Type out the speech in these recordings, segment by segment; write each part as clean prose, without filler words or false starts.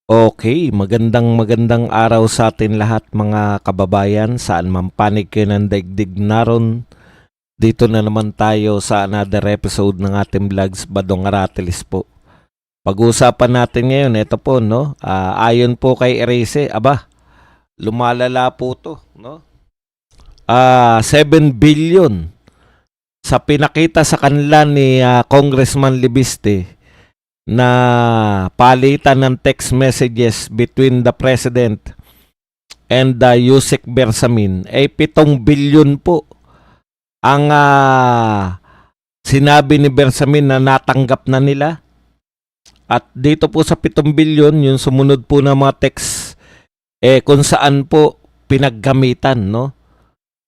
Okay, magandang araw sa atin lahat mga kababayan, saan man panig kayo ng daigdig naron. Dito na naman tayo sa another episode ng ating vlogs, Badong Aratilis po. Pag-uusapan natin ngayon, ito po, no? Ayon po kay Erese, lumalala po to, no? 7 billion sa pinakita sa kanila ni Congressman Libiste na palitan ng text messages between the President and Yusek Bersamin ay 7 billion po ang sinabi ni Bersamin na natanggap na nila. At dito po sa 7 billion, yung sumunod po na mga text kung saan po pinaggamitan, no?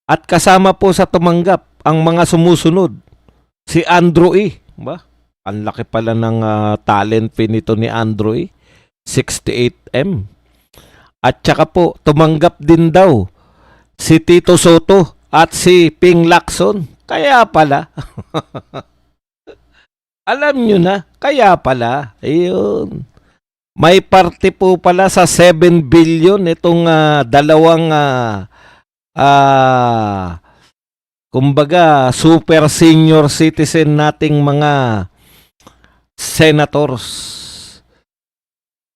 At kasama po sa tumanggap ang mga sumusunod, si Andrew E. Ba? Ang laki pala ng talent fee nito ni Andrew E. 68M. At saka po, tumanggap din daw si Tito Soto at si Ping Lacson. Kaya pala. Alam nyo na, kaya pala. Ayun. May parte po pala sa 7 billion itong dalawang kumbaga super senior citizen nating mga senators.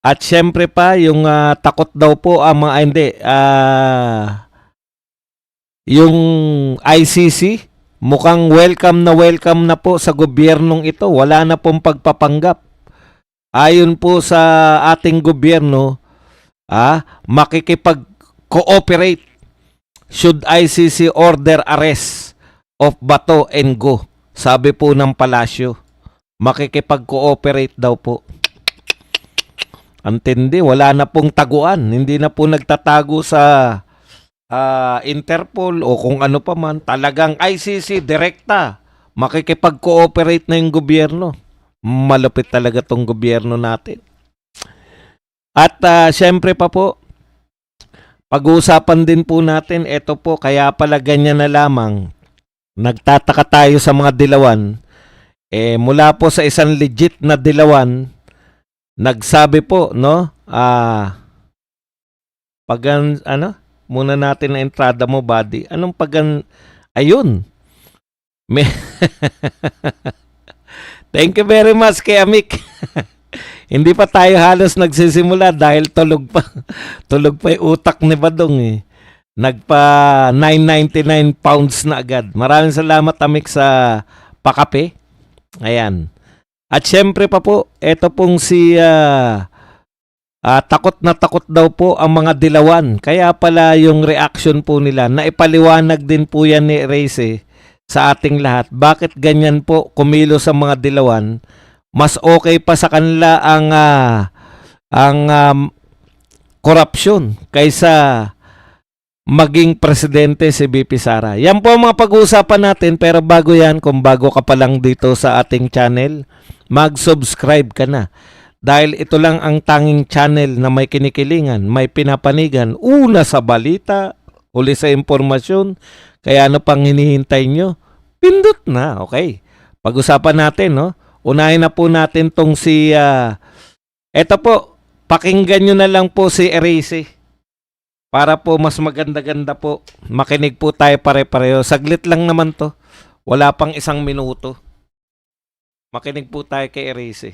At syempre pa, yung takot daw po ang mga, yung ICC, mukhang welcome na po sa gobyernong ito. Wala na pong pagpapanggap. Ayon po sa ating gobyerno, makikipag-cooperate should ICC order arrest of Bato and Go. Sabi po ng palasyo, makikipag-cooperate daw po. Antindi, wala na pong taguan. Hindi na po nagtatago sa Interpol o kung ano pa man. Talagang ICC, direkta. Makikipag-cooperate na yung gobyerno. Malupit talaga tong gobyerno natin. At syempre pa po, pag-uusapan din po natin, ito po, kaya pala ganyan na lamang. Nagtataka tayo sa mga dilawan. Mula po sa isang legit na dilawan, nagsabi po, no? Muna natin na entrada mo, buddy. Anong ayun. Thank you very much kay Amik. Hindi pa tayo halos nagsisimula dahil tulog pa. Tulog pa yung utak ni Badong eh. Nagpa 999 pounds na agad. Maraming salamat Amik sa pakape. Ayan. At syempre pa po, eto pong si takot na takot daw po ang mga dilawan. Kaya pala yung reaction po nila, naipaliwanag din po yan ni Reyes sa ating lahat. Bakit ganyan po kumilo sa mga dilawan? Mas okay pa sa kanila ang korupsyon kaysa maging presidente si BP Sara. Yan po ang mga pag-uusapan natin, pero bago yan, kung bago ka pa lang dito sa ating channel, mag-subscribe ka na. Dahil ito lang ang tanging channel na may kinikilingan, may pinapanigan, una sa balita, uli sa impormasyon. Kaya ano pang hinihintay nyo? Pindot na, okay. Pag-usapan natin, no? Unahin na po natin tong si, eto po, pakinggan nyo na lang po si Erese. Para po mas maganda-ganda po, makinig po tayo pare-pareho. Saglit lang naman to. Wala pang 1 minuto. Makinig po tayo kay Erese.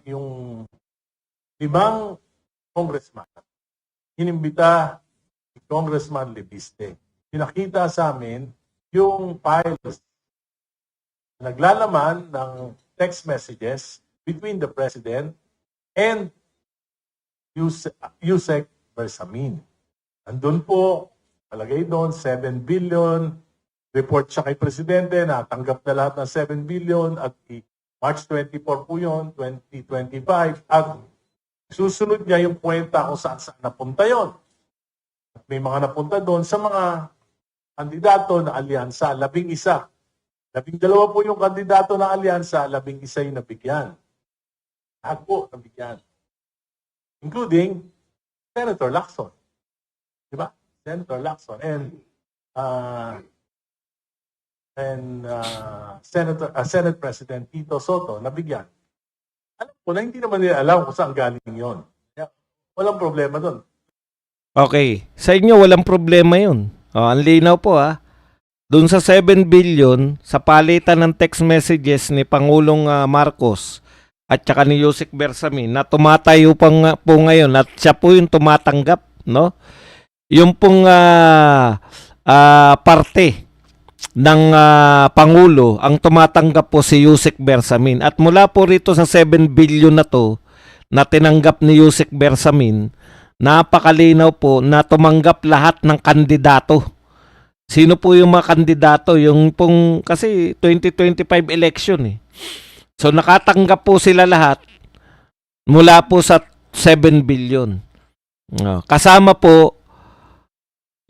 Yung 5 congressman, inimbita si Congressman Libiste. Pinakita sa amin yung files naglalaman ng text messages between the President and Yusek Bersamin. Andun po, palagay doon, 7 billion. Report siya kay Presidente na tanggap na lahat ng 7 billion at March 24 po yun, 2025. At susunod niya yung kwenta kung saan napunta yon. At may mga napunta doon sa mga kandidato na alyansa, 11. 12 po yung kandidato na alyansa, 11 yung nabigyan. Lahat po nabigyan. Including Senator Lacson. Diba? Senator Lacson. And Senate President Tito Soto nabigyan. Alam ko na hindi naman nila alam kung saan galing yon. Kaya, walang problema doon. Okay. Sa inyo, walang problema yun. Ang linaw po Doon sa 7 billion, sa palitan ng text messages ni Pangulong Marcos at saka ni Yusek Bersamin na tumatayo po ngayon at siya po yung tumatanggap, no? Yung pong parte ng Pangulo, ang tumatanggap po si Yusek Bersamin. At mula po rito sa 7 billion na to na tinanggap ni Yusek Bersamin, napakalinaw po na tumanggap lahat ng kandidato. Sino po yung mga kandidato? Yung pong, kasi 2025 election So nakatanggap po sila lahat mula po sa 7 billion. Kasama po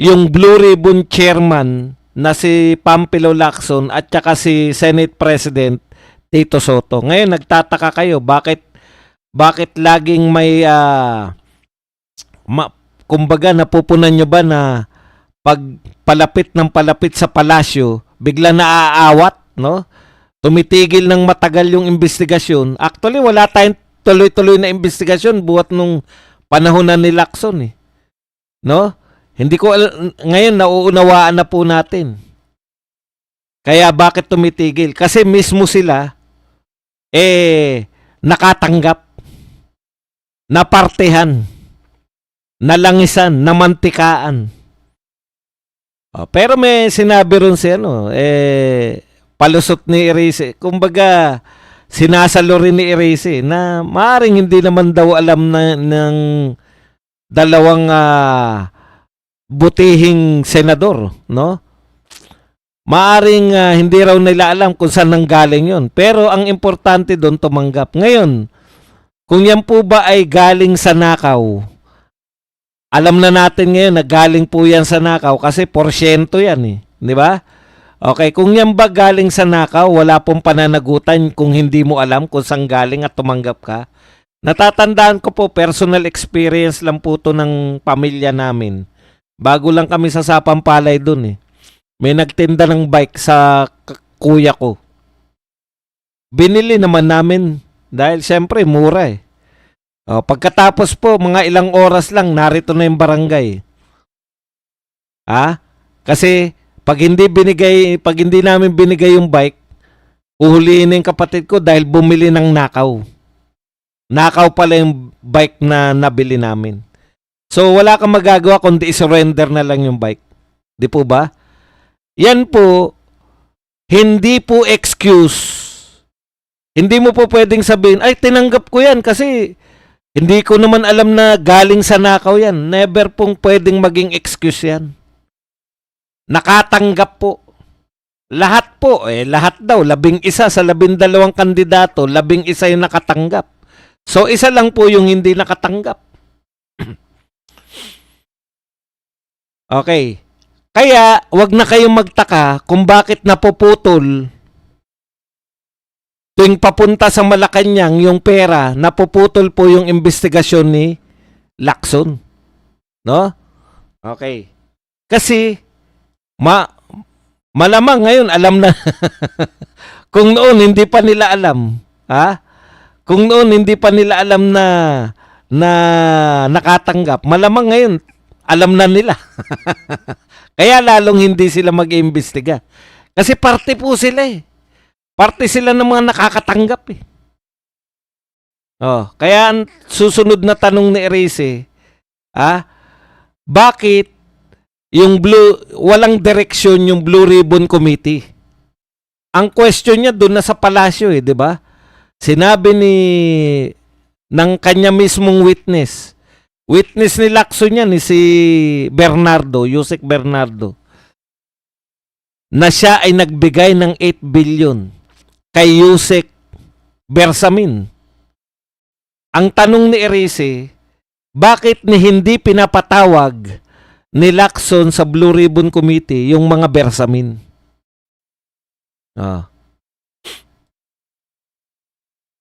yung Blue Ribbon Chairman na si Pampilo Lacson at saka si Senate President Tito Soto. Ngayon nagtataka kayo bakit laging may kumbaga napupunan nyo ba na pag palapit sa palasyo, bigla naaawat, no? Tumitigil ng matagal yung investigasyon. Actually, wala tayong tuloy-tuloy na investigasyon buhat nung panahon na ni Lacson, no? Hindi ko ngayon nauunawaan na po natin. Kaya bakit tumitigil? Kasi mismo sila nakatanggap, napartehan, nalangisan, namantikaan. Pero may sinabi ron si palusot ni Erice. Kumbaga, sinasalo rin ni Erice na maaring hindi naman daw alam ng dalawang butihing senador, no? Maaring hindi raw nila alam kung saan nanggaling yon. Pero ang importante doon tumanggap. Ngayon, kung yan po ba ay galing sa nakaw, alam na natin ngayon na galing po yan sa nakaw kasi porsyento yan di ba? Okay, kung yan ba galing sa nakaw, wala pong pananagutan kung hindi mo alam kung saan galing at tumanggap ka. Natatandaan ko po, personal experience lang po to ng pamilya namin. Bago lang kami sa Sapampalay dun May nagtinda ng bike sa kuya ko. Binili naman namin dahil syempre mura pagkatapos po, mga ilang oras lang, narito na yung barangay. Kasi pag hindi namin binigay yung bike, uhulihin na yung kapatid ko dahil bumili ng nakaw. Nakaw pala yung bike na nabili namin. So wala kang magagawa kundi i-surrender na lang yung bike. Di po ba? Yan po, hindi po excuse. Hindi mo po pwedeng sabihin, ay tinanggap ko yan kasi hindi ko naman alam na galing sa nakaw yan. Never pong pwedeng maging excuse yan. Nakatanggap po. Lahat po, lahat daw, 11 sa 12 kandidato, 11 yung nakatanggap. So, isa lang po yung hindi nakatanggap. Okay. Kaya, wag na kayong magtaka kung bakit napuputol tuwing papunta sa Malacanang yung pera, napuputol po yung investigasyon ni Lacson. No? Okay. Kasi, malamang ngayon alam na. Kung noon hindi pa nila alam, Kung noon hindi pa nila alam na nakatanggap, malamang ngayon alam na nila. Kaya lalong hindi sila mag-iimbestiga. Kasi parte po sila Parte sila ng mga nakakatanggap Kaya ang susunod na tanong ni Erice, bakit yung walang direksyon yung Blue Ribbon Committee? Ang question niya doon na sa palasyo di ba? Sinabi ng kanya mismong witness ni Lacson yan, si Bernardo, Yusek Bernardo, na siya ay nagbigay ng 8 billion kay Yusek Bersamin. Ang tanong ni Erice, bakit hindi pinapatawag ni Lacson sa Blue Ribbon Committee yung mga Bersamin?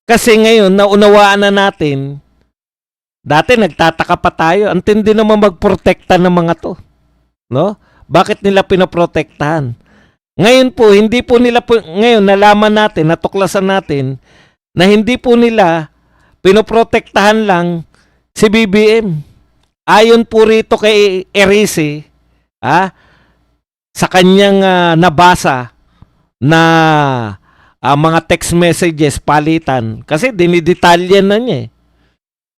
Kasi ngayon, naunawaan na natin, dati nagtataka pa tayo, ang tindi naman magprotekta ng mga to. No? Bakit nila pinoprotektahan? Ngayon po, ngayon nalaman natin, natuklasan natin, na hindi po nila pinoprotektahan lang si BBM. Ayon po rito kay Erice, sa kanyang nabasa na mga text messages palitan, kasi dinidetalyan na niya eh.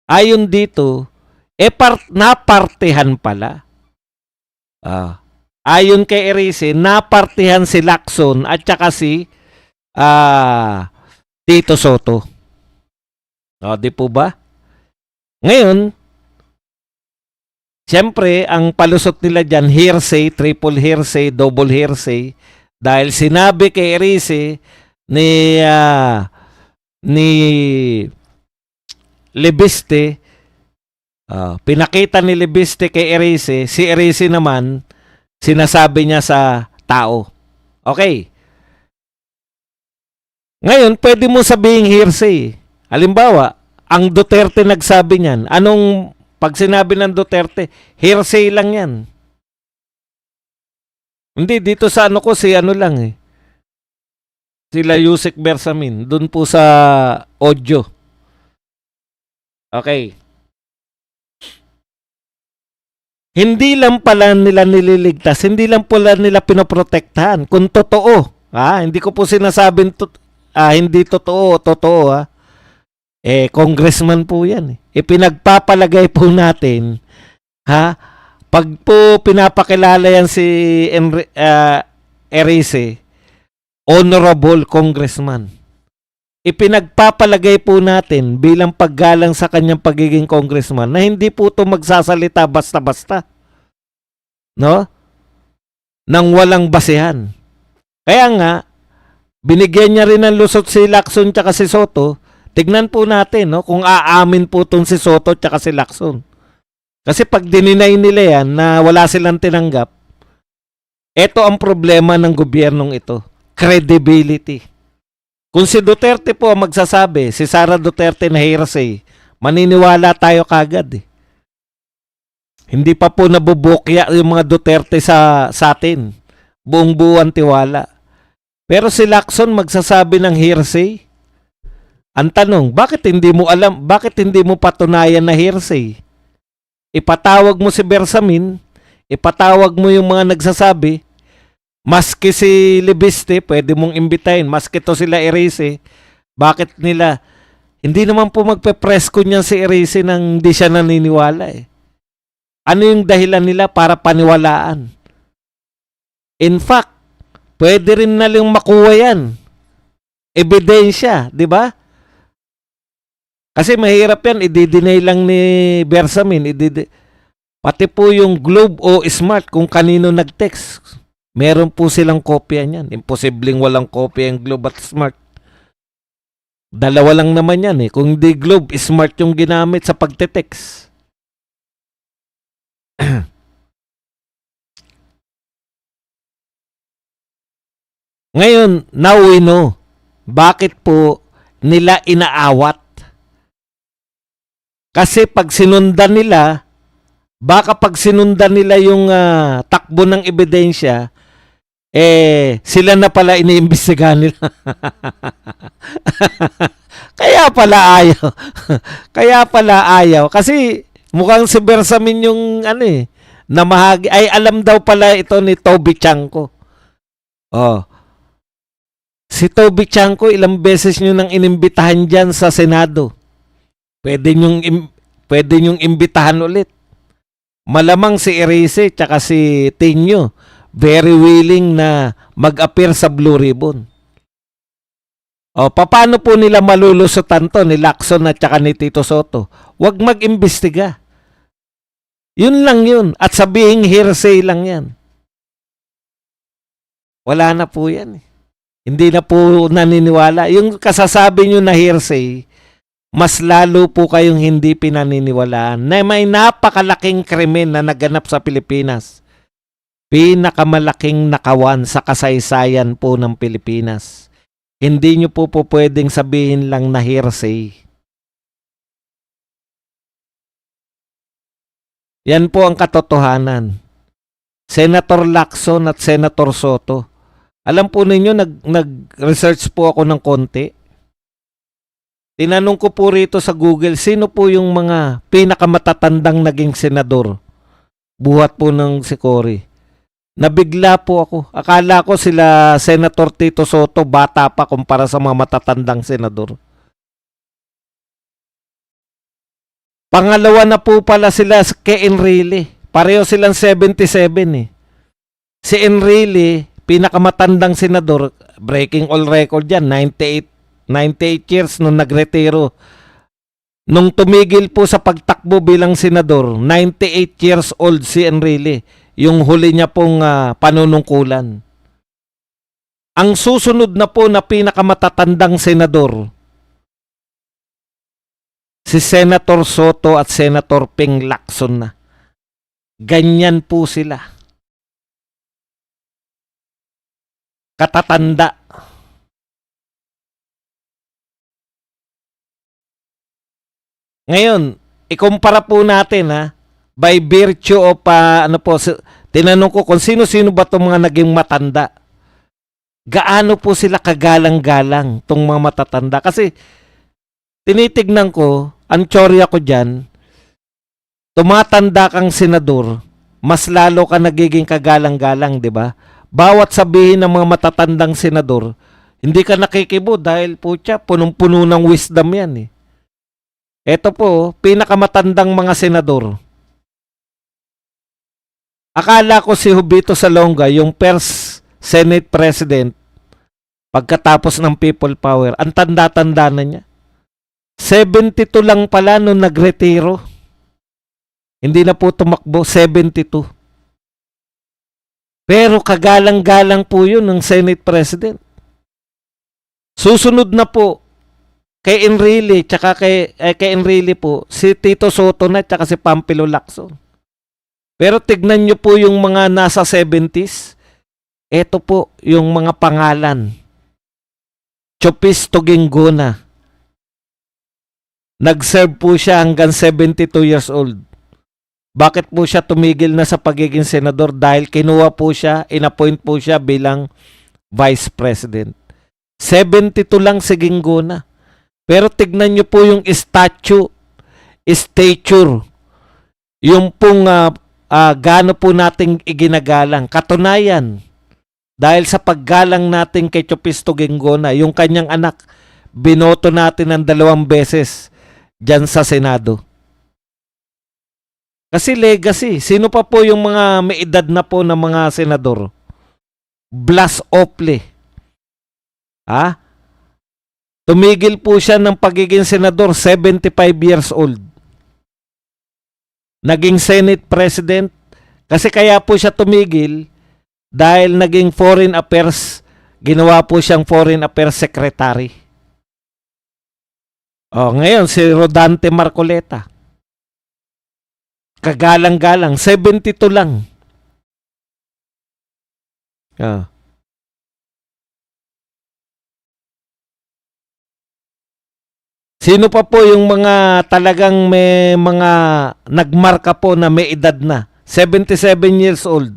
Ayon dito, napartihan pala. Ayon kay Erice, napartihan si Lacson at saka si Tito Soto. Di po ba? Ngayon, siyempre, ang palusot nila dyan, hearsay, triple hearsay, double hearsay, dahil sinabi kay Erice ni Libiste, pinakita ni Libiste kay Erice, si Erice naman, sinasabi niya sa tao. Okay. Ngayon, pwede mo sabihing hearsay. Halimbawa, ang Duterte nagsabi niyan. Pag sinabi ng Duterte, hearsay lang yan. Hindi, dito sa lang eh. Sila Yusek Bersamin, dun po sa audio. Okay. Hindi lang pala nila nililigtas, hindi lang pala nila pinoprotektahan. Kung totoo, hindi ko po sinasabing hindi totoo, congressman po yan. Pinagpapalagay po natin, pag po pinapakilala yan si Erice, honorable congressman. Ipinagpapalagay po natin bilang paggalang sa kanyang pagiging congressman na hindi po ito magsasalita basta-basta. No? Nang walang basehan. Kaya nga, binigyan niya rin ng lusot si Lacson tsaka si Soto. Tignan po natin kung aamin po itong si Soto tsaka si Lacson. Kasi pag dininay nila yan na wala silang tinanggap, ito ang problema ng gobyernong ito. Credibility. Kung si Duterte po ang magsasabi, si Sara Duterte na hearsay, maniniwala tayo kagad eh. Hindi pa po nabubukya yung mga Duterte sa atin. Buong buwan tiwala. Pero si Lacson magsasabi ng hearsay. Ang tanong, bakit hindi mo patunayan na hearsay? Ipatawag mo si Bersamin, ipatawag mo yung mga nagsasabi, maski si Libiste, pwede mong imbitahin, maski to sila Erice, bakit nila, hindi naman po magpe-presko niyan si Erice nang hindi siya naniniwala eh. Ano yung dahilan nila para paniwalaan? In fact, pwede rin na lang makuha yan. Ebidensya, di ba? Kasi mahirap yan, i-deny lang ni Bersamin. Pati po yung Globe o Smart kung kanino nag-text. Meron po silang kopya niyan. Imposibleng walang kopya yung Globe at Smart. Dalawa lang naman yan eh. Kung di Globe, Smart yung ginamit sa pagte-text. Ngayon, now we know bakit po nila inaawat. Kasi pag sinundan nila, baka pag sinundan nila yung takbo ng ebidensya, sila na pala iniimbestigahan nila. Kaya pala ayaw. Kaya pala ayaw. Kasi mukhang si Bersamin yung namahagi. Ay, alam daw pala ito ni Toby Chanko. Si Toby Chanko, ilang beses nyo nang inimbitahan dyan sa Senado. Pwede nyong imbitahan ulit. Malamang si Erice tsaka si Tinyo very willing na mag-appear sa Blue Ribbon. Paano po nila malulusutan to ni Lacson at tsaka ni Tito Soto? Huwag mag-imbestiga. Yun lang yun. At sabihing hearsay lang yan. Wala na po yan. Hindi na po naniniwala. Yung kasasabi nyo na hearsay, mas lalo po kayong hindi pinaniniwalaan na may napakalaking krimen na naganap sa Pilipinas. Pinakamalaking nakawan sa kasaysayan po ng Pilipinas. Hindi nyo po pwedeng sabihin lang na hearsay. Yan po ang katotohanan. Senator Lacson at Senator Soto. Alam po ninyo, nag-research po ako ng konti. Tinanong ko po rito sa Google, sino po yung mga pinakamatatandang naging senador? Buhat po ng si Cory. Nabigla po ako. Akala ko sila Senator Tito Soto, bata pa kumpara sa mga matatandang senador. Pangalawa na po pala sila kay Enrile. Pareho silang 77 eh. Si Enrile, pinakamatandang senador, breaking all record yan, 98 years nung nagretiro. Nung tumigil po sa pagtakbo bilang senador, 98 years old si Enrile. Yung huli niya pong panunungkulan. Ang susunod na po na pinakamatatandang senador, si Senator Soto at Senator Ping Lacson na. Ganyan po sila. Katatanda. Ngayon, ikumpara po natin by virtue of tinanong ko kung sino-sino ba itong mga naging matanda. Gaano po sila kagalang-galang itong mga matatanda? Kasi tinitignan ko, ang tsorya ko dyan, tumatanda kang senador, mas lalo ka nagiging kagalang-galang, di ba? Bawat sabihin ng mga matatandang senador, hindi ka nakikibo dahil po siya, punong-puno ng wisdom yan eh. Ito po, pinakamatandang mga senador. Akala ko si Jovito Salonga, yung first Senate President, pagkatapos ng People Power, ang tanda-tanda na niya. 72 lang pala nung nagretiro. Hindi na po tumakbo, 72. Pero kagalang-galang po yun ng Senate President. Susunod na po, kay Enrile, tsaka kay Enrile po, si Tito Soto na, tsaka si Pampilo Lacson. Pero tignan nyo po yung mga nasa 70s. Ito po yung mga pangalan. Chopis Togingona. Nag-serve po siya hanggang 72 years old. Bakit po siya tumigil na sa pagiging senador? Dahil kinuha po siya, inappoint po siya bilang vice president. 72 lang si Gingona. Pero tignan nyo po yung stature. Yung pong gaano po nating iginagalang. Katunayan, dahil sa paggalang natin kay Chopisto Gingona, yung kanyang anak, binoto natin ng 2 beses dyan sa Senado. Kasi legacy. Sino pa po yung mga may edad na po ng mga senador? Blas Ople. Tumigil po siya ng pagiging senador, 75 years old. Naging Senate President. Kasi kaya po siya tumigil dahil naging Foreign Affairs, ginawa po siyang Foreign Affairs Secretary. Ngayon, si Rodante Marcoleta. Kagalang-galang, 72 lang. Sino pa po yung mga talagang may mga nagmarka po na may edad na? 77 years old.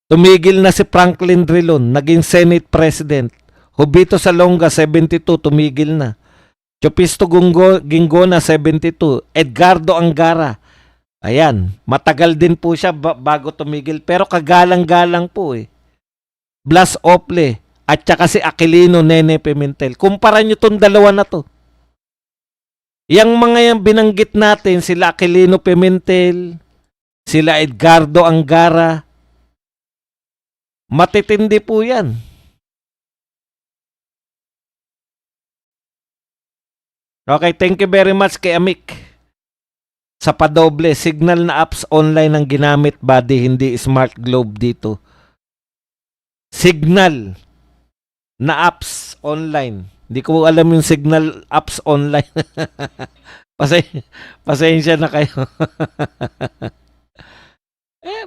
Tumigil na si Franklin Drilon, naging Senate President. Jovito Salonga, 72, tumigil na. Chopisto Gingona, 72. Edgardo Angara. Ayan, matagal din po siya bago tumigil. Pero kagalang-galang po eh. Blas Ople. At saka si Aquilino Nene Pimentel. Kumpara nyo itong dalawa na to. Yang mga yung binanggit natin, sila Aquilino Pimentel, sila Edgardo Angara, matitindi po yan. Okay, thank you very much kay Amik. Sa padoble, signal na apps online ang ginamit, buddy, hindi smart globe dito. Signal na apps online. Hindi ko alam yung signal apps online. Pasensya na kayo.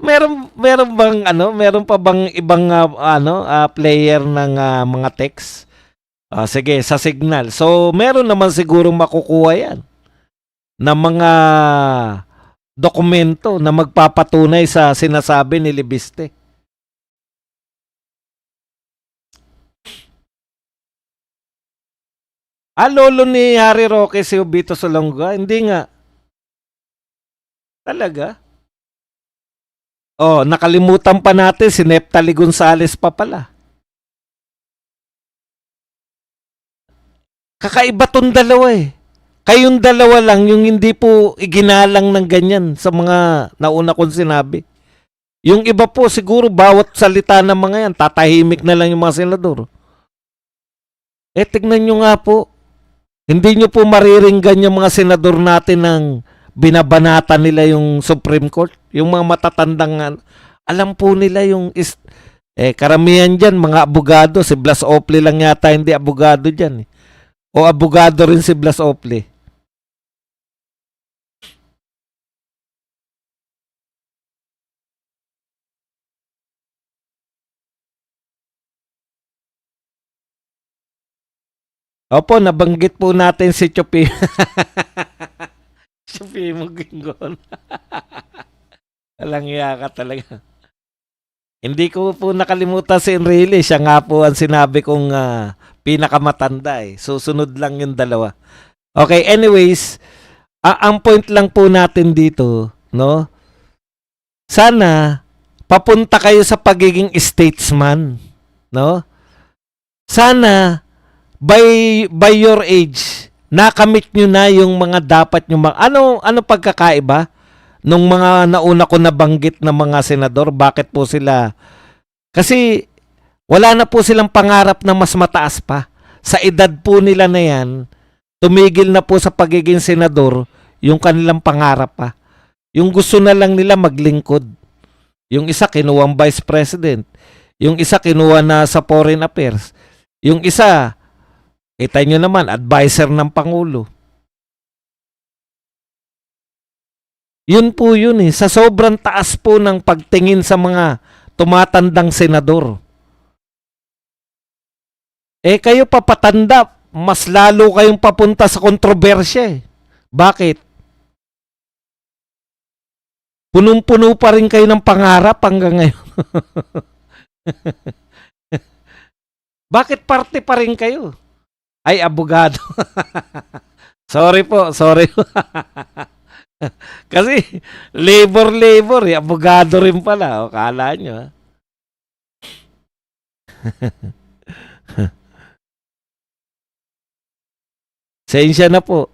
Meron pa bang ibang player ng mga text? Sige, sa signal. So, meron naman siguro makukuha yan na mga dokumento na magpapatunay sa sinasabi ni Libiste. Lolo ni Harry Roque si Obito Solonga? Hindi nga. Talaga? Oh, nakalimutan pa natin si Neptali Gonzales pa pala. Kakaiba tong dalawa eh. Kayong dalawa lang yung hindi po iginalang ng ganyan sa mga nauna kong sinabi. Yung iba po siguro bawat salita ng mga yan, tatahimik na lang yung mga senador. Tignan nyo nga po. Hindi nyo po mariringgan yung mga senador natin ng binabanata nila yung Supreme Court. Yung mga matatandang, alam po nila yung karamihan dyan, mga abogado. Si Blas Ople lang yata hindi abogado dyan. O abogado rin si Blas Ople. Opo, nabanggit po natin si Chopi. Chopi mo ginggon. Walang iya ka talaga. Hindi ko po nakalimutan si Enrile. Siya nga po ang sinabi kong pinakamatanda eh. Susunod lang yung dalawa. Okay, anyways, ang point lang po natin dito, no? Sana papunta kayo sa pagiging statesman, no? Sana by your age, nakamit nyo na yung mga dapat nyo ano pagkakaiba nung mga nauna ko nabanggit na mga senador? Bakit po sila? Kasi wala na po silang pangarap na mas mataas pa. Sa edad po nila na yan, tumigil na po sa pagiging senador yung kanilang pangarap pa. Yung gusto na lang nila maglingkod. Yung isa kinuwang vice president. Yung isa kinuha na sa foreign affairs. Yung isa, kita nyo naman, advisor ng Pangulo. Yun po yun eh. Sa sobrang taas po ng pagtingin sa mga tumatandang senador. Kayo papatanda, mas lalo kayong papunta sa kontrobersya eh. Bakit? Punong-puno pa rin kayo ng pangarap hanggang ngayon. Bakit parte pa rin kayo? Ay, abogado. Sorry po, sorry. Kasi labor eh, abogado rin pala. O, kala nyo ha. Sensya na po.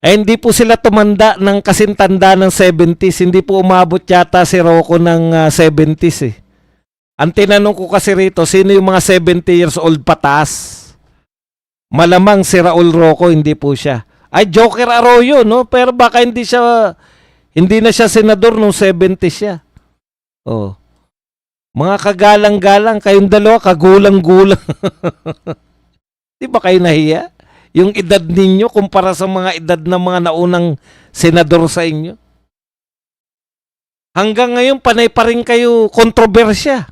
Hindi po sila tumanda ng kasintanda ng 70s. Hindi po umabot yata si Rocco ng 70s eh. Ang tinanong ko kasi rito, sino yung mga 70 years old pataas? Malamang si Raul Rocco, hindi po siya. Ay, Joker Arroyo, no? Pero baka hindi na siya senador nung 70 siya. Oh. Mga kagalang-galang, kayong dalawa, kagulang-gulang. Di ba kayo nahiya? Yung edad ninyo kumpara sa mga edad ng mga naunang senador sa inyo. Hanggang ngayon, panay pa rin kayo kontrobersya.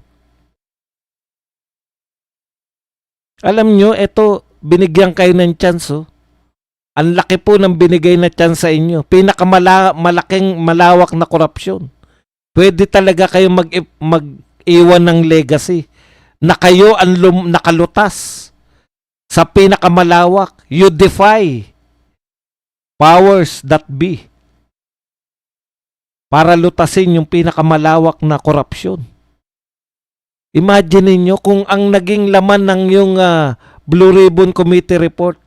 Alam nyo, eto, binigyan kayo ng chance, oh. Ang laki po ng binigay na chance sa inyo. Pinakamalaking malawak na korupsyon. Pwede talaga kayo mag-iwan ng legacy na kayo ang nakalutas sa pinakamalawak. You defy powers that be para lutasin yung pinakamalawak na korupsyon. Imagine niyo kung ang naging laman ng yung Blue Ribbon Committee report.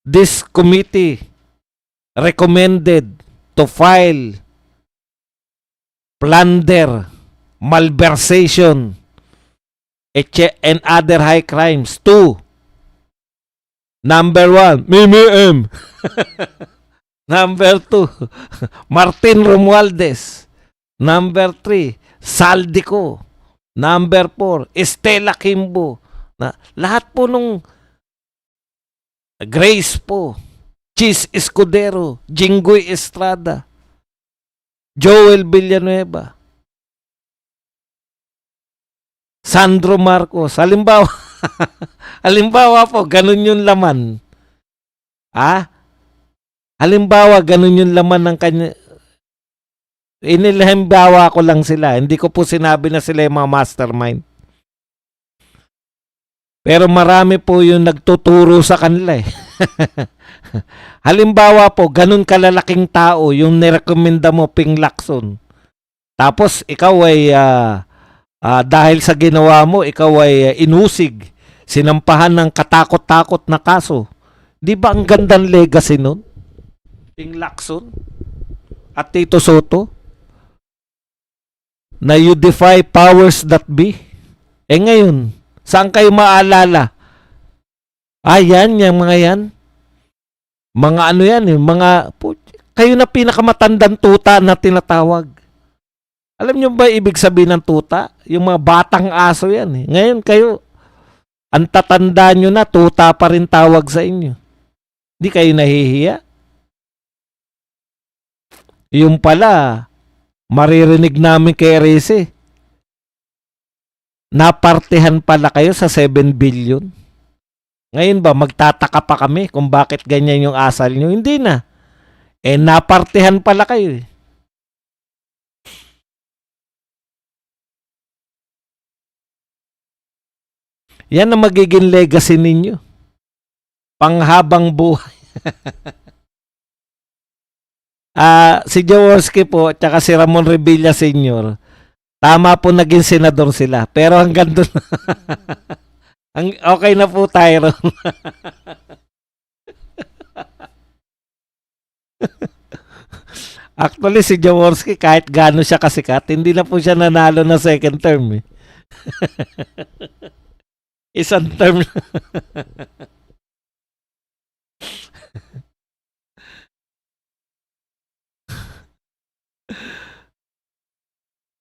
This committee recommended to file plunder, malversation, and other high crimes. 2. Number 1, Mimi M. Number 2, Martin Romualdez. Number 3, Saldico. Number 4, Estela Kimbo. Lahat po nung Grace po, Chis Escudero, Jinggoy Estrada, Joel Villanueva, Sandro Marcos. Halimbawa po, ganun yung laman. Halimbawa, ganun yung laman ng kanya. Inihalimbawa ko lang sila. Hindi ko po sinabi na sila yung mga mastermind. Pero marami po yung nagtuturo sa kanila eh. Halimbawa po, ganun kalalaking tao yung nirekomenda mo, Ping Lacson. Tapos ikaw ay dahil sa ginawa mo, ikaw ay inusig, sinampahan ng katakot-takot na kaso. Di ba ang gandang legacy nun? Ping Lacson at Tito Soto? Na you defy powers that be. Ngayon, saan kayo maalala? Yan, yung mga yan. Mga ano yan eh, kayo na pinakamatandang tuta na tinatawag. Alam nyo ba ibig sabihin ng tuta? Yung mga batang aso yan eh. Ngayon kayo, ang tatanda nyo na, tuta pa rin tawag sa inyo. Di kayo nahihiya? Yung pala, maririnig namin kay Rese. Napartihan pala kayo sa 7 billion. Ngayon ba, magtataka pa kami kung bakit ganyan yung asal nyo? Hindi na. Napartihan pala kayo eh. Yan ang magiging legacy ninyo. Panghabang buhay. Si Jaworski po, tsaka si Ramon Revilla Sr., tama po naging senador sila. Pero hanggang doon, okay na po tayo ron. Actually, si Jaworski, kahit gaano siya kasikat, hindi na po siya nanalo na second term eh. Isang term.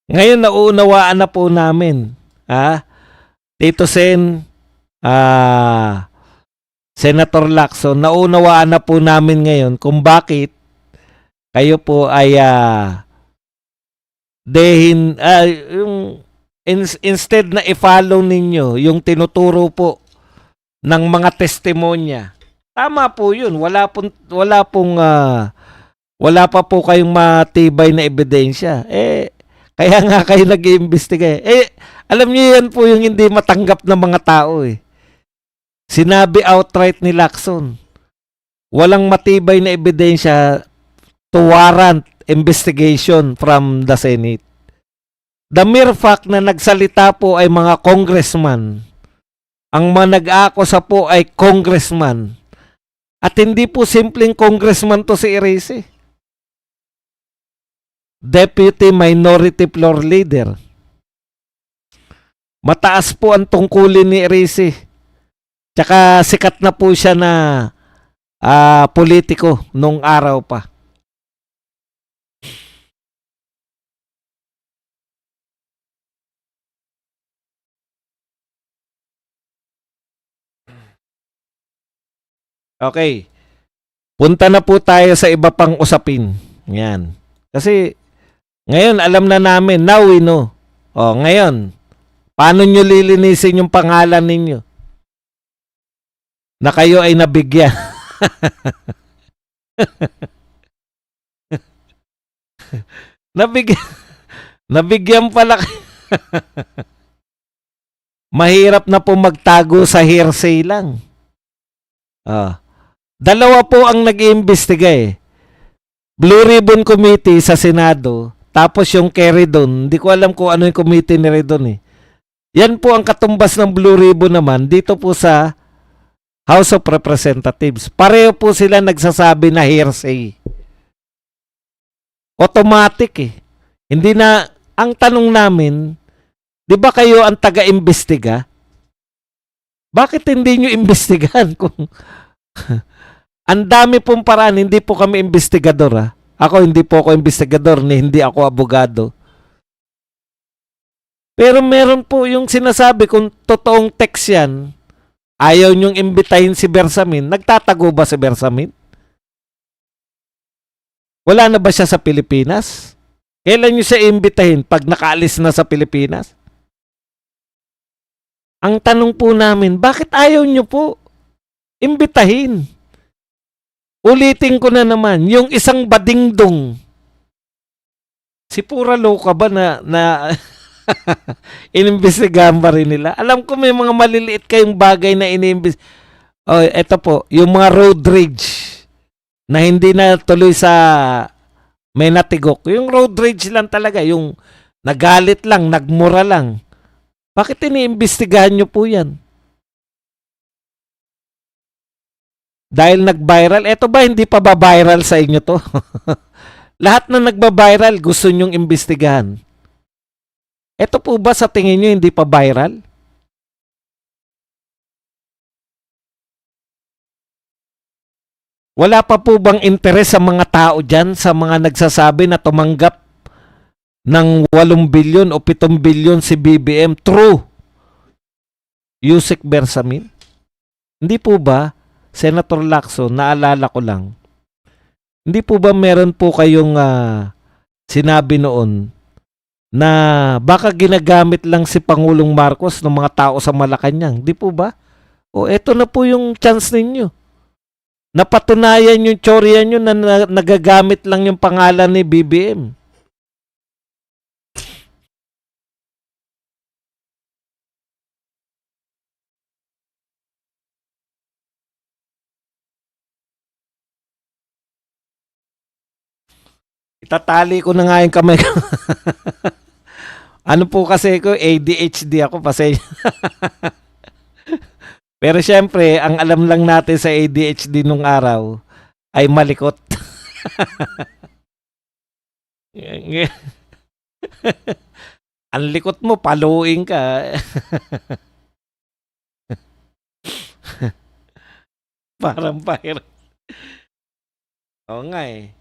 Ngayon, nauunawaan na po namin. Tito Sen, Senator Lacson, naunawaan na po namin ngayon kung bakit kayo po ay instead na i-follow ninyo yung tinuturo po ng mga testimonya. Tama po yun. Wala pa po kayong matibay na ebidensya. Kaya nga kayo nag-iimbestiga. Alam niyo yan po yung hindi matanggap ng mga tao eh. Sinabi outright ni Lacson, walang matibay na ebidensya to warrant investigation from the Senate. The mere fact na nagsalita po ay mga congressman, ang mga nag-aakusa po ay congressman, at hindi po simpleng congressman to si Erese. Deputy Minority Floor Leader. Mataas po ang tungkulin ni Erese. Tsaka sikat na po siya na politiko nung araw pa. Okay. Punta na po tayo sa iba pang usapin. Yan. Kasi ngayon alam na namin, now we know. Ngayon, paano nyo lilinisin yung pangalan ninyo? Na kayo ay nabigyan. Nabigyan pala kayo. Mahirap na po magtago sa hearsay lang. Dalawa po ang nag-iimbestiga eh. Blue Ribbon Committee sa Senado, tapos yung kay Redon. Hindi ko alam kung ano yung committee ni Redon eh. Yan po ang katumbas ng Blue Ribbon naman dito po sa House of Representatives. Pareho po sila nagsasabi na hearsay. Automatic eh. Hindi na, ang tanong namin, di ba kayo ang taga-imbestiga? Bakit hindi nyo imbestigahan kung ang dami pong paraan, hindi po kami investigador Ako hindi po ako investigador ni hindi ako abogado. Pero meron po yung sinasabi kung totoong text yan, ayaw nyong imbitahin si Bersamin. Nagtatago ba si Bersamin? Wala na ba siya sa Pilipinas? Kailan nyo siya imbitahin? Pag nakaalis na sa Pilipinas? Ang tanong po namin, bakit ayaw nyo po imbitahin? Ulitin ko na naman, yung isang badingdong, si pura loka ba na Inimbestigahan pa rin nila. Alam ko may mga maliliit kayong bagay na Oh, eto po, yung mga road rage na hindi na tuloy sa may natigok. Yung road rage lang talaga, yung nagalit lang, nagmura lang. Bakit iniimbestigahan nyo po yan? Dahil nag-viral, eto ba hindi pa ba viral sa inyo to? Lahat na nagba-viral, gusto nyong imbestigahan. Eto po ba sa tingin nyo hindi pa viral? Wala pa po bang interes sa mga tao dyan, sa mga nagsasabi na tumanggap ng 8 bilyon o 7 bilyon si BBM through Yusek Bersamin? Hindi po ba, Senator Lacson, naalala ko lang, hindi po ba meron po kayong sinabi noon na baka ginagamit lang si Pangulong Marcos ng mga tao sa Malacanang? Di po ba? O eto na po yung chance ninyo. Napatunayan yung tsorya nyo na nagagamit lang yung pangalan ni BBM. Itatali ko na nga yung kamay ko. Ano po kasi ko, ADHD ako, pasensya. Pero syempre, ang alam lang natin sa ADHD nung araw ay malikot. Ang likot mo, paluin ka. Parang pirate. Oo nga eh.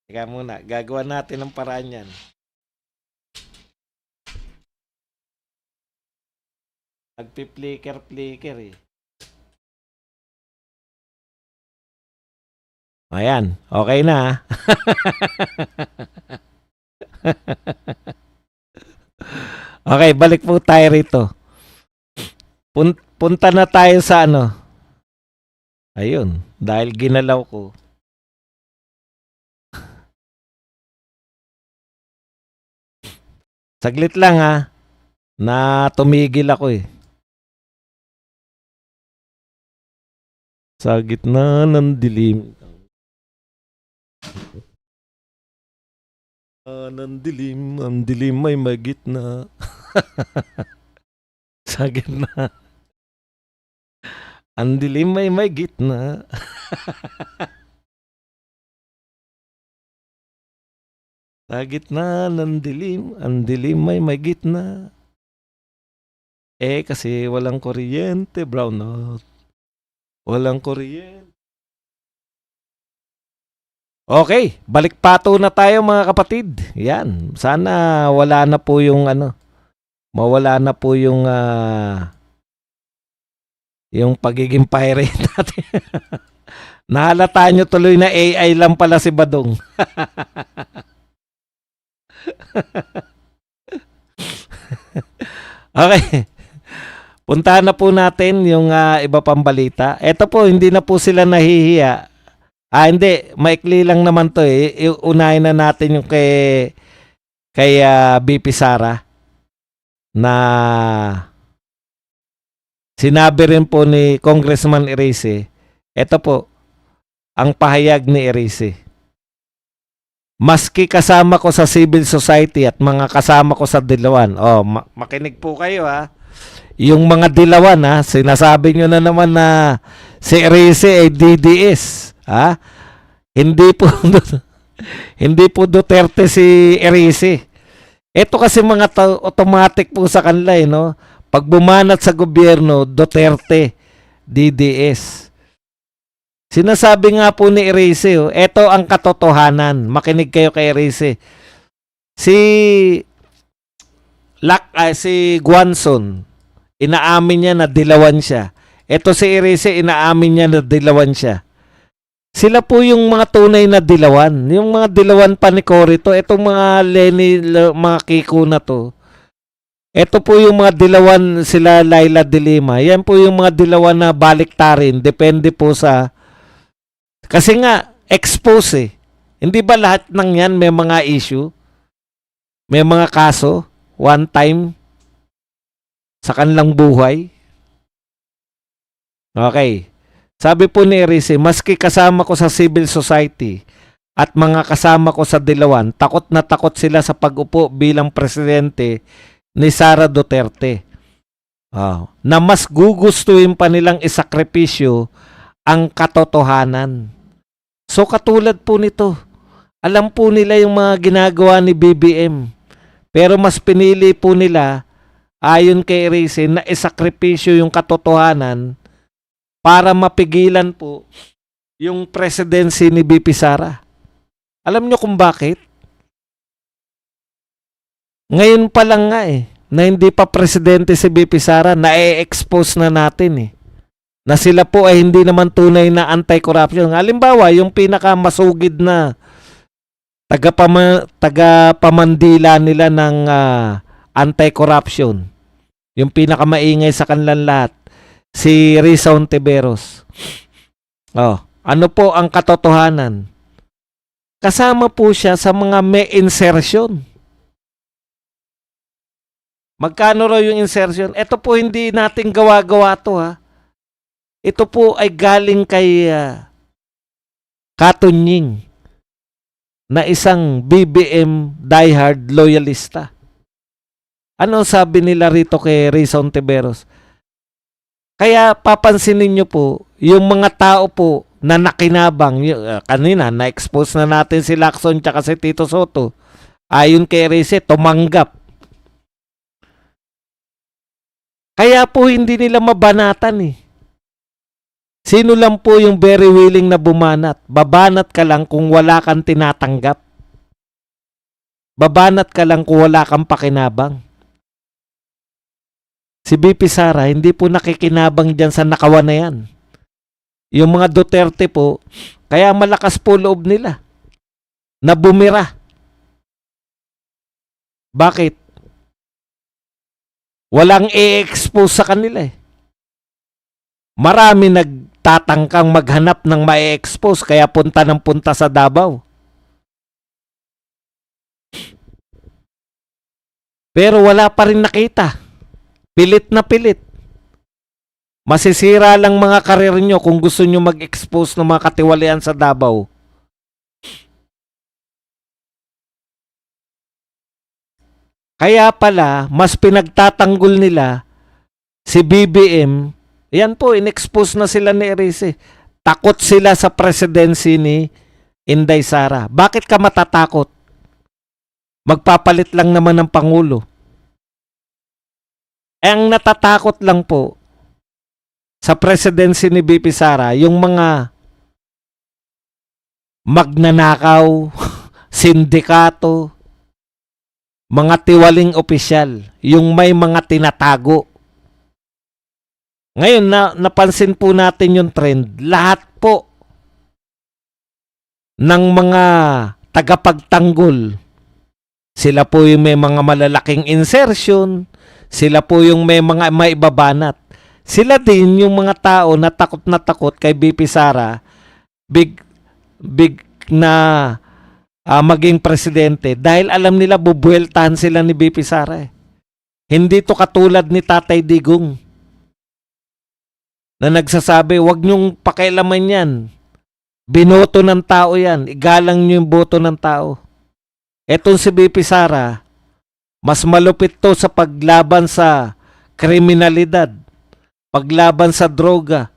Teka muna, gagawa natin ng paraan yan. Nagpi-flicker eh. Ayan, okay na. Okay, balik po tayo rito. Punta na tayo sa ano. Ayun, dahil ginalaw ko. Saglit lang ha, na tumigil ako eh. Sa gitna ng dilim. Ng dilim, ang dilim ay may gitna. Sa gitna. Ang dilim ay may gitna. Sa gitna ng dilim, ang dilim ay may gitna. Eh kasi walang kuryente, brownout. Walang kuryente. Okay, balik pato na tayo mga kapatid. Yan, sana wala na po yung ano, mawala na po yung pagiging pirate natin. Nahalata nyo tuloy na AI lang pala si Badong. Okay. Puntahan na po natin yung iba pang balita. Ito po, hindi na po sila nahihiya. Hindi. Maikli lang naman to eh. Unahin na natin yung kay BP Sara na sinabi rin po ni Congressman Erice. Ito po, ang pahayag ni Erice. Maski kasama ko sa civil society at mga kasama ko sa Dilawan. Oh, makinig po kayo ha. Yung mga Dilawan ha, sinasabi nyo na naman na si Erice ay DDS. Ha? Hindi po hindi po Duterte si Erice. Ito kasi mga automatic po sa kanila eh, no? Pag bumanat sa gobyerno, Duterte, DDS. Sinasabi nga po ni Erice, oh, ito ang katotohanan. Makinig kayo kay Erice. Si Guanzon, inaamin niya na Dilawan siya. Ito si Erice, inaamin niya na Dilawan siya. Sila po yung mga tunay na Dilawan. Yung mga Dilawan pa ni Corito, itong mga Lenny, mga Kiko na to. Ito po yung mga Dilawan, sila Laila de Lima. Yan po yung mga Dilawan na baliktarin. Depende po sa... Kasi nga, expose eh. Hindi ba lahat ng yan may mga issue? May mga kaso? one time sa kanilang buhay. Okay. Sabi po ni Erice, maski kasama ko sa civil society at mga kasama ko sa Dilawan, takot na takot sila sa pag-upo bilang presidente ni Sara Duterte. Na mas gugustuhin pa nilang isakripisyo ang katotohanan. So katulad po nito, alam po nila yung mga ginagawa ni BBM. Pero mas pinili po nila, ayon kay Erice, na isakripisyo yung katotohanan para mapigilan po yung presidency ni BP Sara. Alam nyo kung bakit? Ngayon pa lang nga na hindi pa presidente si BP Sara, na-expose na natin na sila po ay hindi naman tunay na anti-corruption. Halimbawa, yung pinakamasugid na tagapamandila nila ng anti-corruption, yung pinakamaingay sa kanilang lahat, si Risa Hontiveros. Ano po ang katotohanan? Kasama po siya sa mga may insertion. Magkano raw yung insertion? Ito po hindi natin gawa-gawa to Ito po ay galing kay Katunying na isang BBM diehard loyalista. Ano sabi nila rito kay Risa Hontiveros? Kaya papansinin nyo po, yung mga tao po na nakinabang, kanina na-expose na natin si Lacson tsaka si Tito Soto. Ayon kay Erice, tumanggap. Kaya po hindi nila mabanatan Sino lang po yung very willing na bumanat? Babanat ka lang kung wala kang tinatanggap. Babanat ka lang kung wala kang pakinabang. Si BP Sara, hindi po nakikinabang dyan sa nakawan na yan. Yung mga Duterte po, kaya malakas po loob nila na bumira. Bakit? Walang i-expose sa kanila Marami nagtatangkang maghanap ng ma-expose kaya punta ng punta sa Davao. Pero wala pa rin nakita. Pilit na pilit. Masisira lang mga karir nyo kung gusto nyo mag-expose ng mga katiwalian sa Davao. Kaya pala, mas pinagtatanggol nila si BBM. Yan po, in-expose na sila ni Erice. Takot sila sa presidency ni Inday Sara. Bakit ka matatakot? Magpapalit lang naman ng Pangulo. Ang natatakot lang po sa presidency ni BP Sara, yung mga magnanakaw, sindikato, mga tiwaling opisyal, yung may mga tinatago. Ngayon, napansin po natin yung trend. Lahat po ng mga tagapagtanggol, sila po yung may mga malalaking insertion, sila po yung may mga maibabanat. Sila din yung mga tao na takot kay BP Sara, big na maging presidente dahil alam nila bubueltahan sila ni BP Sara. Hindi to katulad ni Tatay Digong na nagsasabi, wag niyong pakialaman yan. Binoto ng tao yan. Igalang niyo yung boto ng tao. Etong si BP Sara, mas malupit to sa paglaban sa kriminalidad, paglaban sa droga,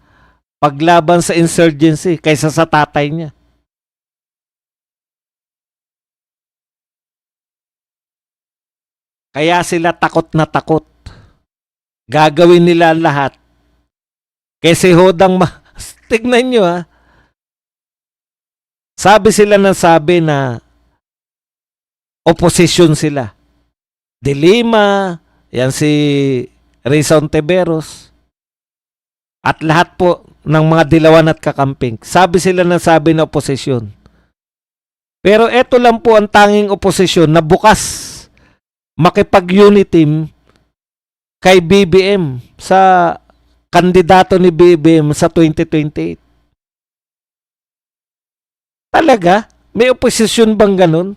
paglaban sa insurgency kaysa sa tatay niya. Kaya sila takot na takot. Gagawin nila lahat. Kasi hodang tignan nyo Sabi sila ng sabi na opposition sila. De Lima, yan si Risa Hontiveros, at lahat po ng mga dilawan at kakamping. Sabi sila ng sabi na oposisyon. Pero eto lang po ang tanging oposisyon na bukas makipag-unity kay BBM sa kandidato ni BBM sa 2028. Talaga? May oposisyon bang ganun?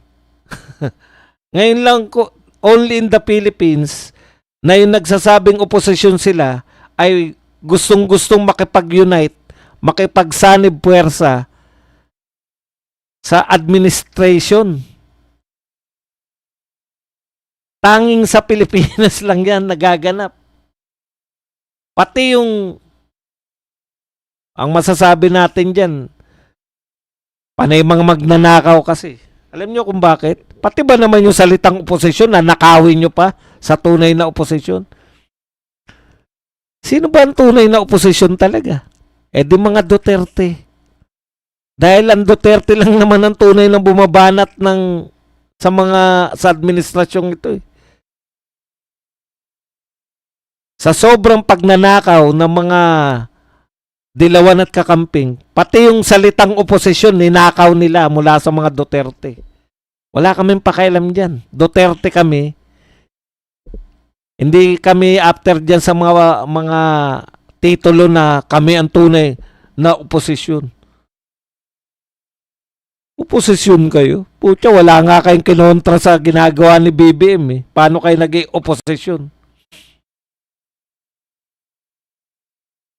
Ngayon lang ko, only in the Philippines na yung nagsasabing oposisyon sila ay gustong-gustong makipag-unite, makipagsanib puwersa sa administration. Tanging sa Pilipinas lang yan nagaganap. Pati yung ang masasabi natin dyan, panay mga magnanakaw kasi. Alam nyo kung bakit? Pati ba naman yung salitang oposisyon na nakawin nyo pa sa tunay na oposisyon? Sino ba ang tunay na oposisyon talaga? Eh di mga Duterte. Dahil ang Duterte lang naman ang tunay na bumabanat sa administrasyong ito eh. Sa sobrang pagnanakaw ng mga dilawan at kakamping, pati yung salitang oposisyon, ninakaw nila mula sa mga Duterte. Wala kaming pakialam dyan. Duterte kami. Hindi kami after dyan sa mga titulo na kami ang tunay na oposisyon. Oposisyon kayo? Pucha, wala nga kayong kinontra sa ginagawa ni BBM eh. Paano kayo naging oposisyon?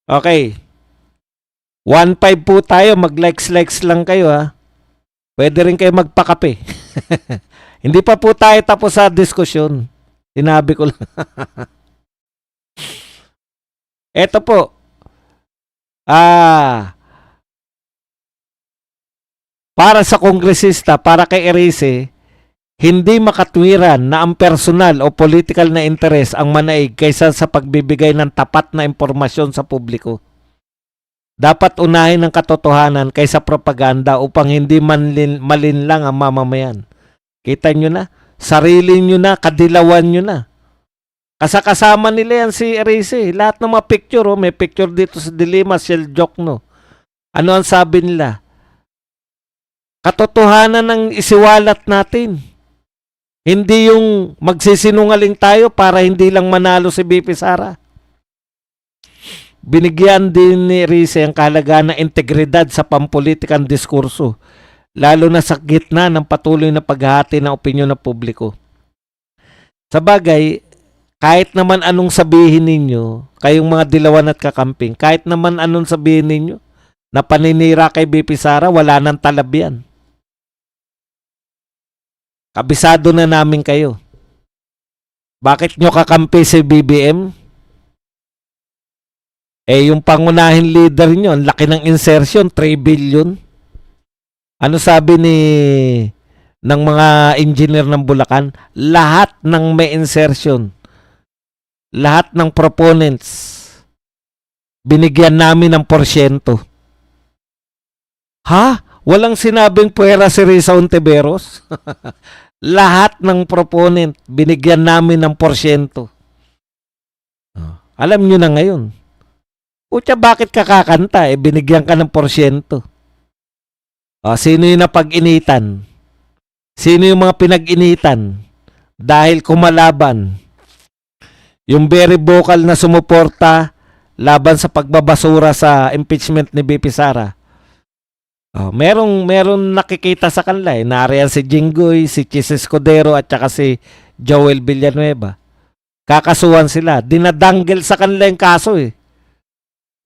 Okay. 1.5 po tayo. Mag-likes lang kayo ha. Pwede rin kayo magpakape. Hindi pa po tayo tapos sa diskusyon. Sinabi ko lang. Eto po. Para sa kongresista, para kay Erice, hindi makatwiran na ang personal o political na interes ang manaig kaysa sa pagbibigay ng tapat na impormasyon sa publiko. Dapat unahin ang katotohanan kaysa propaganda upang hindi malinlang ang mamamayan. Kita nyo na, sarili nyo na, kadilawan nyo na. Kasama nila yan si Erice. Lahat ng mga picture, may picture dito sa Dilima, Shell Joke, no. Ano ang sabi nila? Katotohanan ang isiwalat natin. Hindi yung magsisinungaling tayo para hindi lang manalo si BP Sara. Binigyan din ni Erice ang kahalagaan ng integridad sa pampolitikang diskurso, lalo na sa gitna ng patuloy na paghahati ng opinyon ng publiko. Sa bagay, kahit naman anong sabihin ninyo, kayong mga dilawan at kakamping, kahit naman anong sabihin ninyo na paninira kay BP Sara, wala nang talab yan. Kabisado na namin kayo. Bakit nyo kakampi si BBM? Eh, yung pangunahing leader nyo, ang laki ng insertion, 3 billion. Ano sabi ng mga engineer ng Bulacan? Lahat ng may insertion, lahat ng proponents, binigyan namin ng porsyento. Ha? Walang sinabing puwera si Risa Ontiveros? Lahat ng proponent, binigyan namin ng porsyento. Alam nyo na ngayon. Pucha, bakit ka kakanta? Eh, binigyan ka ng porsyento. Sino yung napag-initan? Sino yung mga pinag-initan? Dahil kumalaban. Yung very vocal na sumuporta laban sa pagbabasura sa impeachment ni BP Sara. Merong nakikita sa kanila eh. Nariyan si Jinggoy, si Chis Escudero at saka si Joel Villanueva. Kakasuhan sila. Dinadanggel sa kanila yung kaso eh.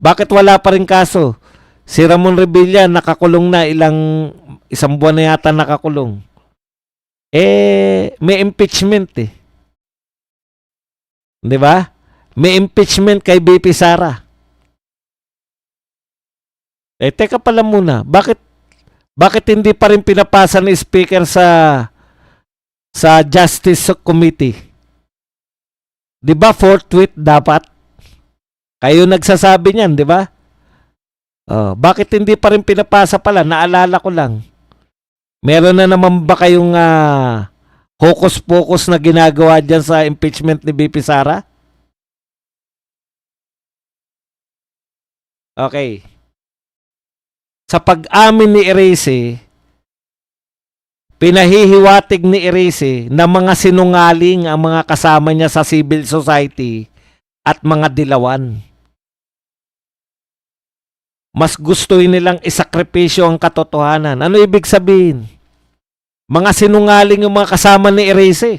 Bakit wala pa rin kaso? Si Ramon Revilla nakakulong na isang buwan na yata nakakulong. Eh, may impeachment eh. Di ba? May impeachment kay BP Sara. Eh, teka pala muna. Bakit hindi pa rin pinapasa ni Speaker sa Justice Committee? Di ba forthwith dapat? Kayo nagsasabi niyan, di ba? Bakit hindi pa rin pinapasa pala? Naalala ko lang. Meron na naman ba kayong hocus-pocus na ginagawa dyan sa impeachment ni BP Sara? Okay. Sa pag-amin ni Erice, pinahihiwatig ni Erice na mga sinungaling ang mga kasama niya sa civil society at mga dilawan. Mas gustuhin nilang isakripisyo ang katotohanan. Ano ibig sabihin? Mga sinungaling yung mga kasama ni Erice.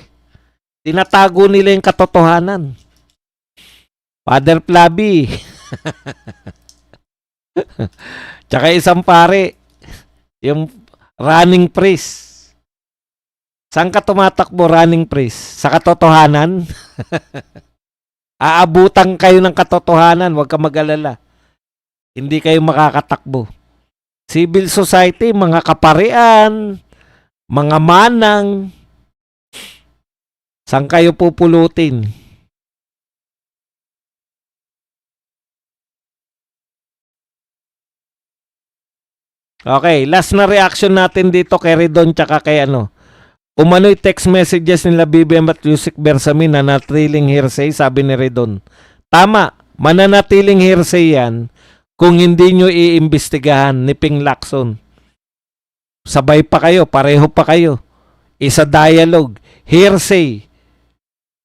Tinatago nila yung katotohanan. Father Flavi. Tsaka isang pare, yung running priest. Saan ka tumatakbo, running priest? Sa katotohanan? Aabutan kayo ng katotohanan, huwag ka mag-alala. Hindi kayo makakatakbo. Civil society, mga kaparian, mga manang, saan kayo pupulutin? Okay, last na reaction natin dito kay Redon tsaka kay Umano'y text messages nila BBM at Yusek Bersamin na nanatiling hearsay, sabi ni Redon. Tama, mananatiling hearsay yan kung hindi nyo iimbestigahan ni Ping Lacson. Sabay pa kayo, pareho pa kayo. Isa dialogue, hearsay.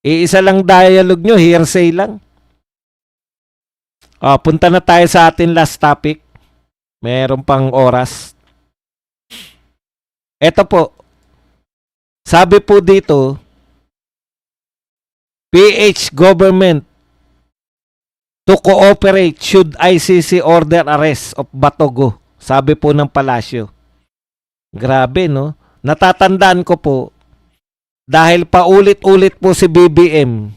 Iisa lang dialogue nyo, hearsay lang. Punta na tayo sa atin last topic. Meron pang oras. Ito po. Sabi po dito, PH government to cooperate should ICC order arrest of Batogo. Sabi po ng palasyo. Grabe, no? Natatandaan ko po, dahil paulit-ulit po si BBM.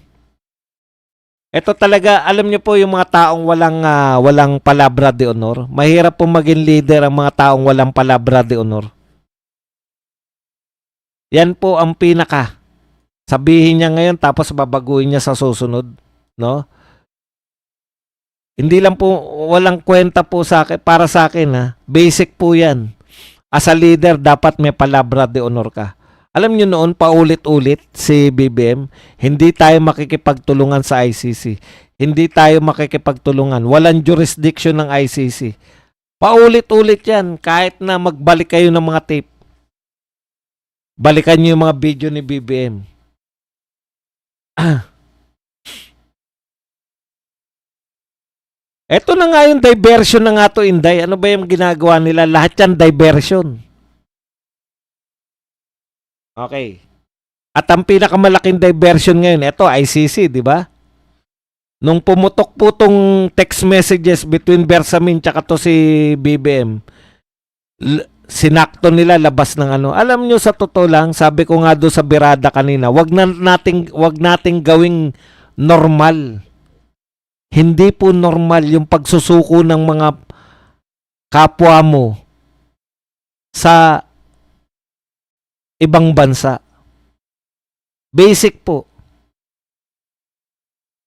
Ito talaga, alam niyo po yung mga taong walang palabra de honor. Mahirap po maging leader ang mga taong walang palabra de honor. Yan po ang pinaka. Sabihin niya ngayon tapos babaguhin niya sa susunod, no? Hindi lang po walang kwenta po sa akin, para sa akin ha. Basic po 'yan. As a leader dapat may palabra de honor ka. Alam niyo noon paulit-ulit si BBM, hindi tayo makikipagtulungan sa ICC. Hindi tayo makikipagtulungan. Walang jurisdiction ng ICC. Paulit-ulit 'yan kahit na magbalik kayo ng mga tape. Balikan niyo yung mga video ni BBM. Ito na nga yung diversion na nga to, Inday. Ano ba yung ginagawa nila? Lahat yan diversion. Okay. At ang pinakamalaking diversion ngayon, ito ICC, di ba? Nung pumutok po tong text messages between Bersamin tsaka to si BBM, sinakto nila labas ng Alam nyo sa totoo lang, sabi ko nga doon sa birada kanina, wag nating gawing normal. Hindi po normal yung pagsusuko ng mga kapwa mo sa ibang bansa. Basic po.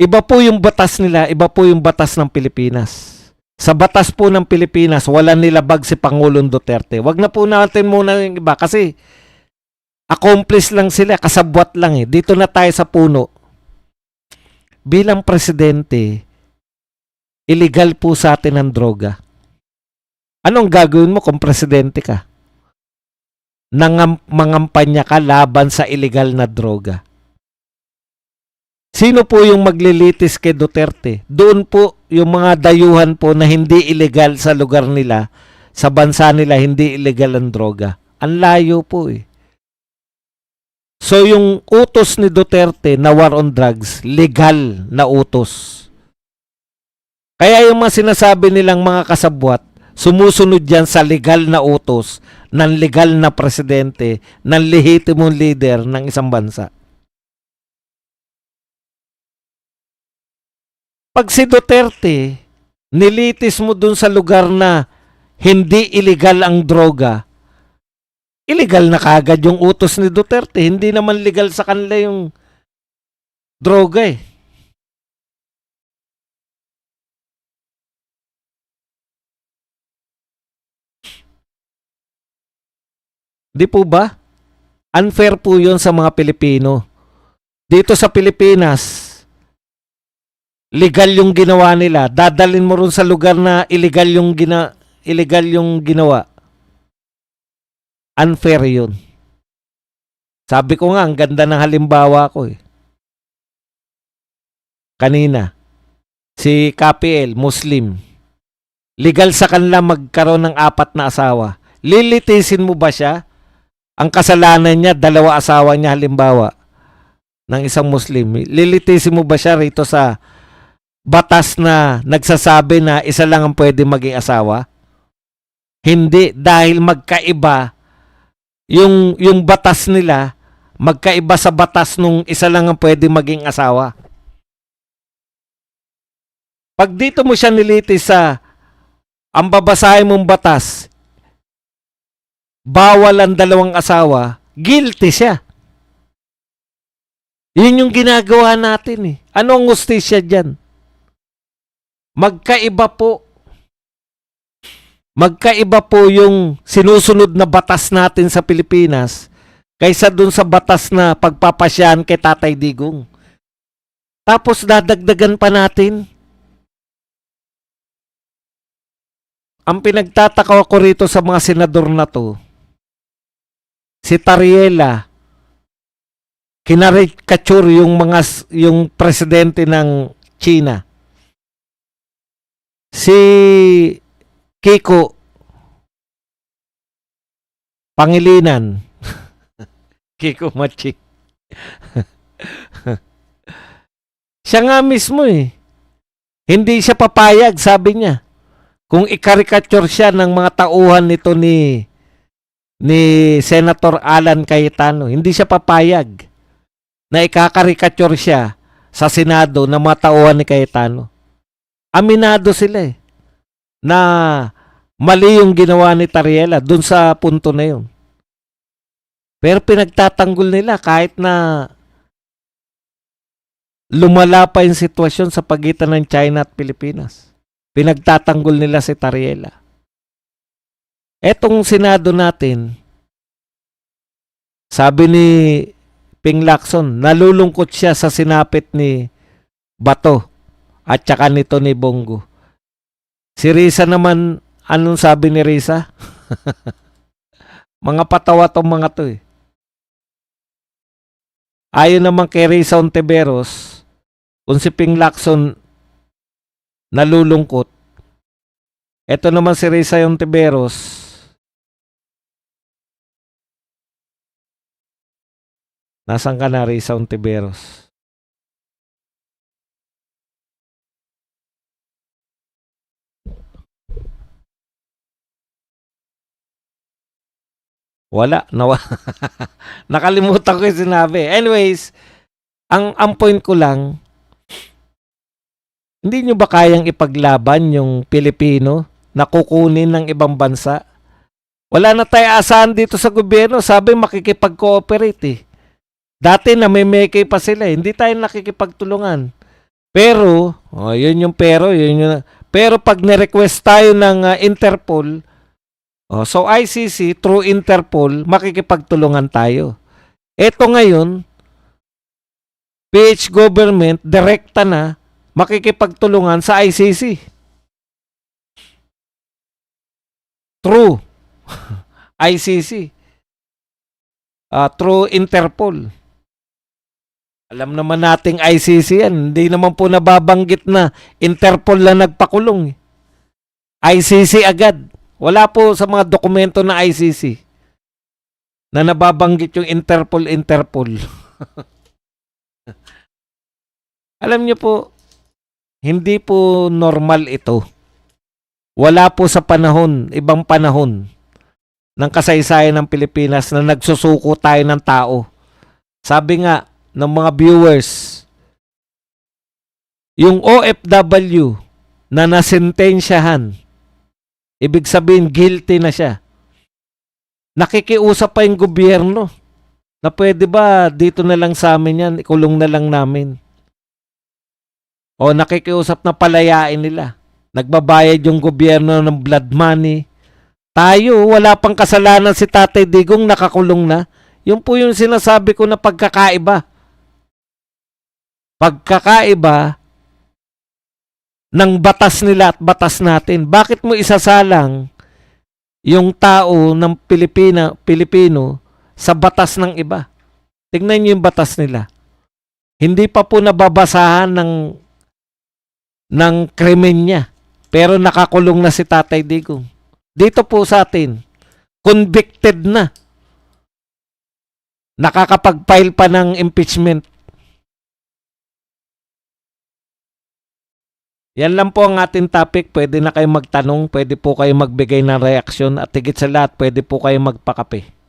Iba po yung batas nila, iba po yung batas ng Pilipinas. Sa batas po ng Pilipinas, wala nilabag si Pangulong Duterte. Wag na po natin muna yung iba kasi accomplice lang sila, kasabwat lang eh. Dito na tayo sa puno. Bilang presidente, illegal po sa atin ang droga. Anong gagawin mo kung presidente ka? Mangampanya ka laban sa illegal na droga. Sino po yung maglilitis kay Duterte? Doon po yung mga dayuhan po na hindi illegal sa lugar nila, sa bansa nila hindi illegal ang droga. Ang layo po eh. So yung utos ni Duterte na war on drugs, legal na utos. Kaya yung mga sinasabi nilang mga kasabwat, sumusunod yan sa legal na utos ng legal na presidente, ng lehitimong leader ng isang bansa. Pag si Duterte, nilitis mo dun sa lugar na hindi illegal ang droga, illegal na kagad yung utos ni Duterte. Hindi naman legal sa kanila yung droga eh. Di po ba? Unfair po yun sa mga Pilipino. Dito sa Pilipinas, legal yung ginawa nila. Dadalin mo rin sa lugar na illegal yung ginawa. Unfair yun. Sabi ko nga, ang ganda ng halimbawa ko eh. Kanina, si KPL, Muslim. Legal sa kanila magkaroon ng 4 na asawa. Lilitisin mo ba siya? Ang kasalanan niya, 2 asawa niya halimbawa. ng isang Muslim. Lilitisin mo ba siya rito sa batas na nagsasabi na isa lang ang pwede maging asawa? Hindi, dahil magkaiba yung batas nila, magkaiba sa batas nung isa lang ang pwede maging asawa. Pag dito mo siya nilitis sa ang babasahin mong batas, bawal ang dalawang asawa, guilty siya. Yun yung ginagawa natin eh. Ano ang hustisya dyan? Magkaiba po. Magkaiba po yung sinusunod na batas natin sa Pilipinas kaysa dun sa batas na pagpapasyahan kay Tatay Digong. Tapos dadagdagan pa natin. Ang pinagtataka ko rito sa mga senador na to, si Tariela, kinarikature yung presidente ng China. Si Kiko Pangilinan. Kiko Machi. Siya nga mismo eh. Hindi siya papayag, sabi niya. Kung ikarikature siya ng mga tauhan nito ni Senator Alan Cayetano, hindi siya papayag na ikakarikature siya sa Senado ng mga tauhan ni Cayetano. Aminado sila eh na mali yung ginawa ni Tariela dun sa punto na yun. Pero pinagtatanggol nila kahit na lumala pa yung sitwasyon sa pagitan ng China at Pilipinas. Pinagtatanggol nila si Tariela. Etong Senado natin, sabi ni Ping Lacson, nalulungkot siya sa sinapit ni Bato at saka nito ni Bongo. Si Risa naman, anong sabi ni Risa? Mga patawa tong mga to eh. Ayon naman kay Risa Ontiveros, kung si Ping Lacson nalulungkot, eto naman si Risa Ontiveros, nasaan ka na, Risa Ontiveros? Wala. Nakalimutan ko yung sinabi. Anyways, ang point ko lang, hindi nyo ba kayang ipaglaban yung Pilipino na kukunin ng ibang bansa? Wala na tayo asahan dito sa gobyerno. Sabi makikipag-cooperate eh. Dati na may meke pa sila eh. Hindi tayo nakikipagtulungan. Pero, yun yung pero. Pero pag nirequest tayo ng Interpol, so ICC through Interpol, makikipagtulungan tayo. Eto ngayon, PH government, direkta na, makikipagtulungan sa ICC. Through ICC. Through Interpol. Alam naman nating ICC yan. Hindi naman po nababanggit na Interpol lang nagpakulong. ICC agad. Wala po sa mga dokumento na ICC na nababanggit yung Interpol. Alam niyo po, hindi po normal ito. Wala po sa panahon, ibang panahon ng kasaysayan ng Pilipinas na nagsusuko tayo ng tao. Sabi nga ng mga viewers, yung OFW na nasentensyahan, ibig sabihin guilty na siya, nakikiusap pa yung gobyerno na pwede ba dito na lang sa amin yan, ikulong na lang namin. O nakikiusap na palayain nila. Nagbabayad yung gobyerno ng blood money. Tayo, wala pang kasalanan si Tatay Digong, nakakulong na. Yun po yung sinasabi ko na pagkakaiba. Pagkakaiba ng batas nila at batas natin. Bakit mo isasalang yung tao ng Pilipino sa batas ng iba? Tingnan niyo yung batas nila. Hindi pa po nababasahan ng krimen niya. Pero nakakulong na si Tatay Digong. Dito po sa atin, convicted na. Nakakapag-file pa ng impeachment. Yan lang po ang ating topic. Pwede na kayo magtanong, pwede po kayo magbigay ng reaksyon at higit sa lahat, pwede po kayo magpakape.